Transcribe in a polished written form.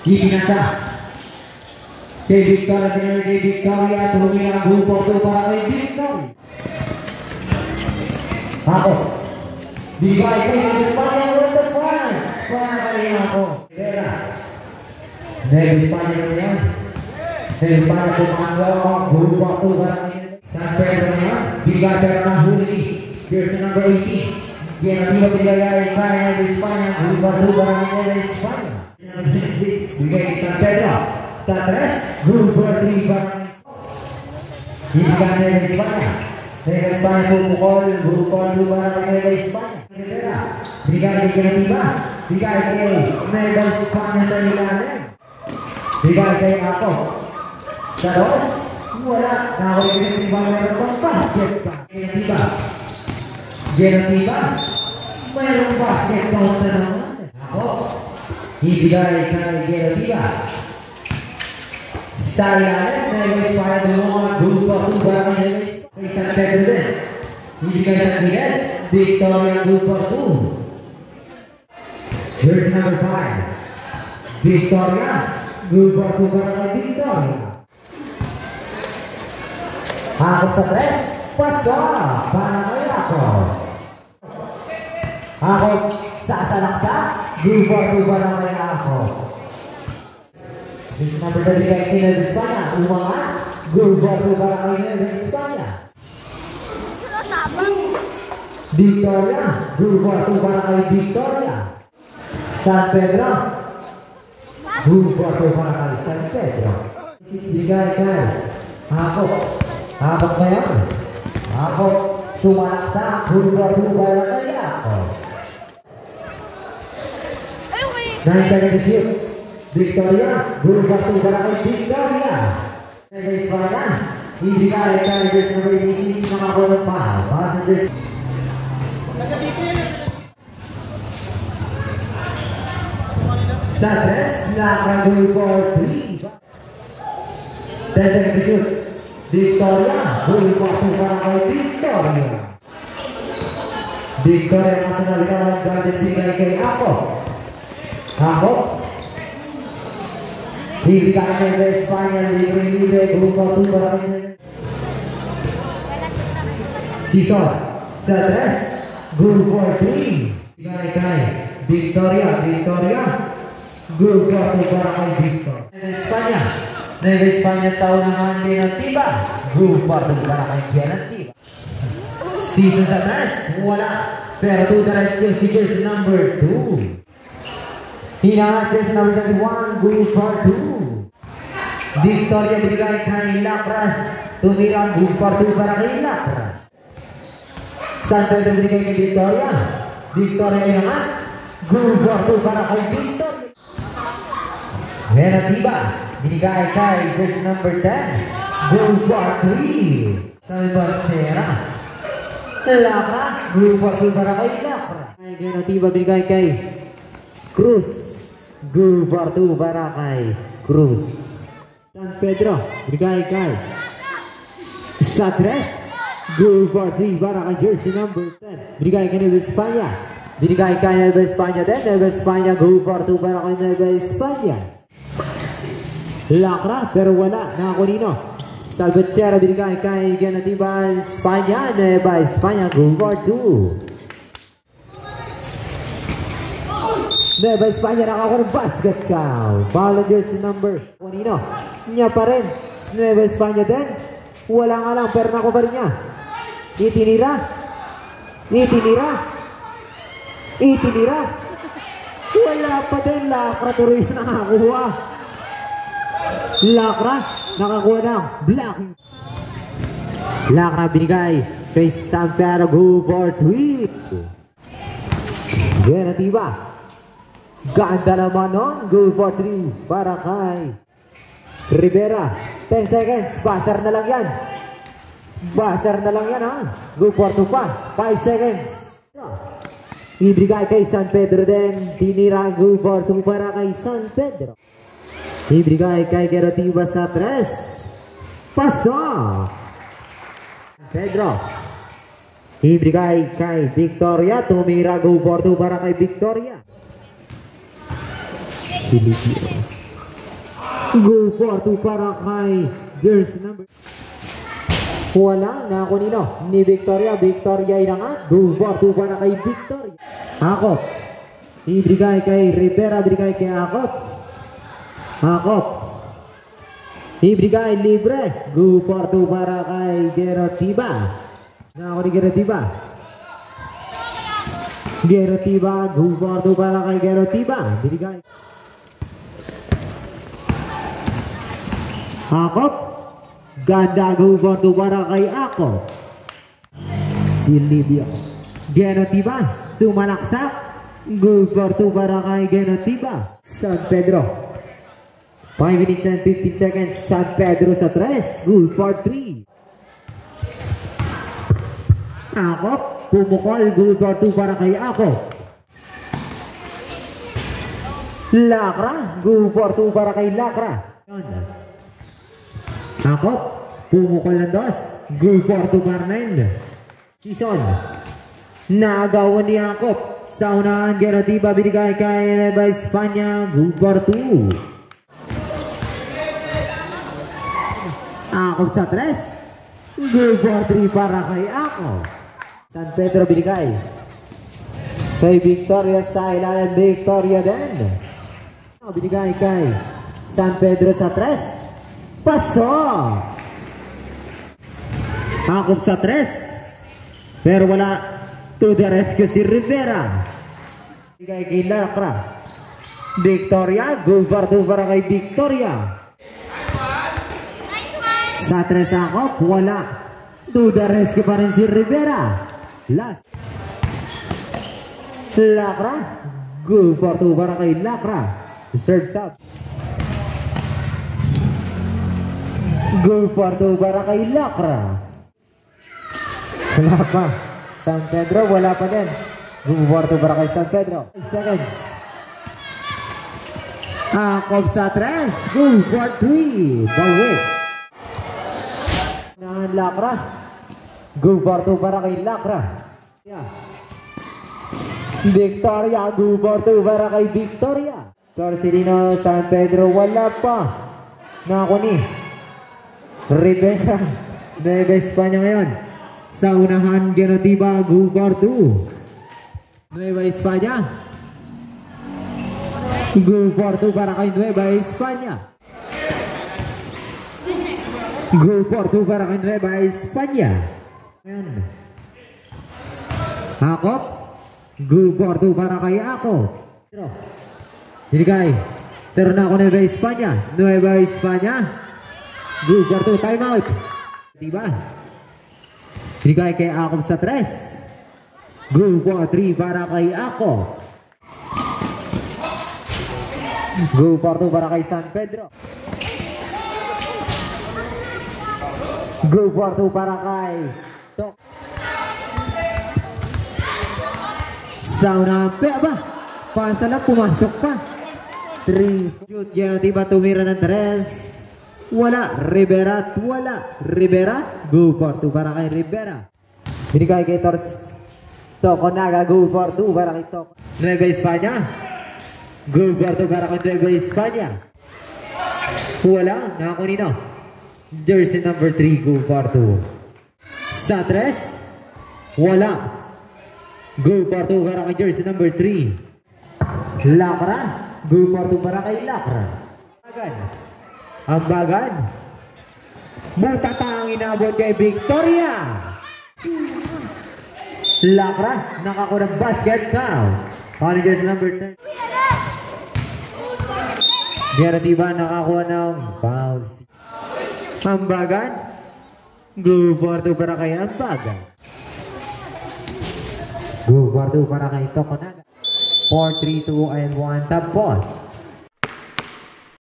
Pinasa kay Victoria tumira ang grupo 2 para kay Victoria. Ako bigay kay Espanya with the pass para kay ako Rivera. Espanya na yan. Espanya pumasok grupo 2 para kay San Pedro na yan. Bigay pero ng huli jersey number 18. Ginatiba bigay kay Espanya grupo 2 para kay Espanya. Bigay San Pedro sa 3 grupo 3 para ibigay na Espanya. Espanya pumukol grupo 2 para kay Espanya. Bigay kay Ginatiba. Bigay kay Nueva Espanya sa ilalim. Bigay kay ako sa 2. Wala. Nakawin kay Ginatiba mayroon pang basket pa. Ginatiba mayroon basket pa na naman. Ako ibigay kay Ginatiba sa ilalim. Nueva Espanya dumungan grupo 2 para kay San Pedro din. Ibigay sa Miguel Victoria grupo 2. Here's number 5 Victoria grupo 2 para kay Victoria. Ako sa 3 paso para kay ako. Ako sa Salaksa grupo 2 para kay ako. This number 3 kay Nueva Espanya umangat grupo 2 para kay Nueva Espanya. Victoria grupo 2 para kay Victoria. San Pedro grupo 2 para kay San Pedro. Bigay kay ako ngayon. Ako sumalaksa grupo 2 para kay ako. 9 seconds to shoot. Victoria grupo 2 para kay Victoria. Nueva Espanya ibigay kay jersey number 86 na kakulong pa para kay sa 3 na grupo 3. 10 seconds to shoot. Victoria grupo 2 para kay Victoria. Victoria national ikaw ang bigay kay ako. Ako ibigay kay Espanya libre grupo 2 para kay Sito sa 3 grupo 3. Ibigay kay Victoria grupo 2 para kay Victoria. Nueva Espanya sa unahan Ginatiba grupo 2 para kay Ginatiba. Sito sa 3 wala pero 2 na si jersey number 2. Hinahanap jersey number 21 grupo 2. Victoria bigay kay Lacras tumira grupo 2 para kay Lacras. San Pedro bigay kay Victoria hinahanap grupo 2 para kay Victoria. Ginatiba binigay kay jersey number 10 grupo 3. Salvancera Lacra grupo 2 para kay Lacra. Ginatiba binigay kay Cruz grupo 2 para kay Cruz. San Pedro binigay kay sa 3 grupo 3 para kay jersey number 10 binigay kay Nueva Espanya. Binigay kay Nueva Espanya din. Nueva Espanya grupo 2 para kay Nueva Espanya. Lacra pero wala nakakunino. Salvatierra binigay kay Ginatiba Espanya. Nueva Espanya grupo 2. Nueva Espanya nakakunong basket count. Ball jersey number kunino niya pa rin. Nueva Espanya din. Wala nga lang pero nakuha rin niya. Itinira. Wala pa din. Lacra tuloy na nakakuha. Lacra nakakuha ng blocking. Lacra binigay kay San Pedro grupo 3. Ginatiba ganda naman nun grupo 3 para kay Rivera. 10 seconds buzzer na lang yan ha. Grupo 2 pa 5 seconds. Ibigay kay San Pedro din. Tinira grupo 2 para kay San Pedro. Ibigay kay Ginatiba sa 3. Pasok San Pedro. Ibigay kay Victoria. Tumira grupo 2 para kay Victoria. Silipio. Go for 2 para kay jersey number. Wala na ako nino ni Victoria. Victoria inangat. Go for 2 para kay Victoria. Akop. Ibigay kay Rivera. Ibigay kay Akop. Akop. Ibigay libre. Go for 2 para kay Gerotiba. Na ako ni Gerotiba. Gerotiba. Go for 2 para kay Gerotiba. Ibigay. Akop. Ganda. Go for 2 para kay Akop. Silibio. Gerotiba. Sumalaksak. Go for 2 para kay Gerotiba. San Pedro. 5 minutes and 15 seconds. San Pedro sa 3. Goal for 3. Akop. Pumukol. Goal for 2 para kay Akop. Lakra. Goal for 2 para kay Lakra. Akop. Pumukol ng 2. Goal for 2 para 9. Kison. Naagawan ni Akop. Sa unahan. Gerotiba binigay kay Nueva Espanya. Goal for 2. Akop sa 3. Goal for 3 para kay Akop. San Pedro binigay kay Victoria sa ilalim. Victoria din. Binigay kay San Pedro sa 3. Pasok. Akop sa 3. Pero wala. To the rescue si Rivera. Binigay kay Lakra. Victoria. Goal for 2 para kay Victoria. Sa 3 Akop, wala. To the rescue pa rin si Rivera. Last. Lakra. Goal for 2 para kay Lakra. Serves up. Goal for 2 para kay Lakra. Wala pa. San Pedro, wala pa din. Goal for 2 para kay San Pedro. 5 seconds. Akop sa 3. Goal for 3. Bawi. Lakra. Go for 2 para kay Lakra. Victoria. Go for 2 para kay Victoria. Torcelino. San Pedro. Wala pa. Nako ni Rivera. Nueva Espanya ngayon. Sa unahan. Gerotiba. Go for 2. Nueva Espanya. Go for 2 para kay Nueva Espanya. Goal for 2 para kay Nueva Espanya. Akop. Goal for 2 para kay Akop. Binigay. Pero na ako Nueva Espanya. Nueva Espanya. Goal for 2. Time out. Diba? Binigay kay Akop sa 3. Goal for 3 para kay Akop. Goal for 2 para kay San Pedro. Go for 2 para kay Tok. Sauna pa ba? Pasa na, pumasok pa. 3. Shoot. Gerotiba tumira ng 3. Wala. Rivera. Wala. Rivera. Go for 2 para kay Rivera. Binigay kay Toko Naga. Go for 2 para kay Toko. Nueva Espanya. Go for 2 para kay Nueva Espanya. Wala. Nakakunino. Jersey number 3, go for 2. Sa 3. Wala. Go for 2 para kay jersey number 3. Lakra. Go for 2 para kay Lakra. Ambagan. Butatang inabot kay Victoria. Lakra. Nakakuha ng basket count. Para jersey number 3. Gerotiba nakakuha ng bounce. Ambagan. Go for 2 para kay Ambagan. Go for 2 para kay Toko Naga. 4, 3, 2, and 1. Tapos.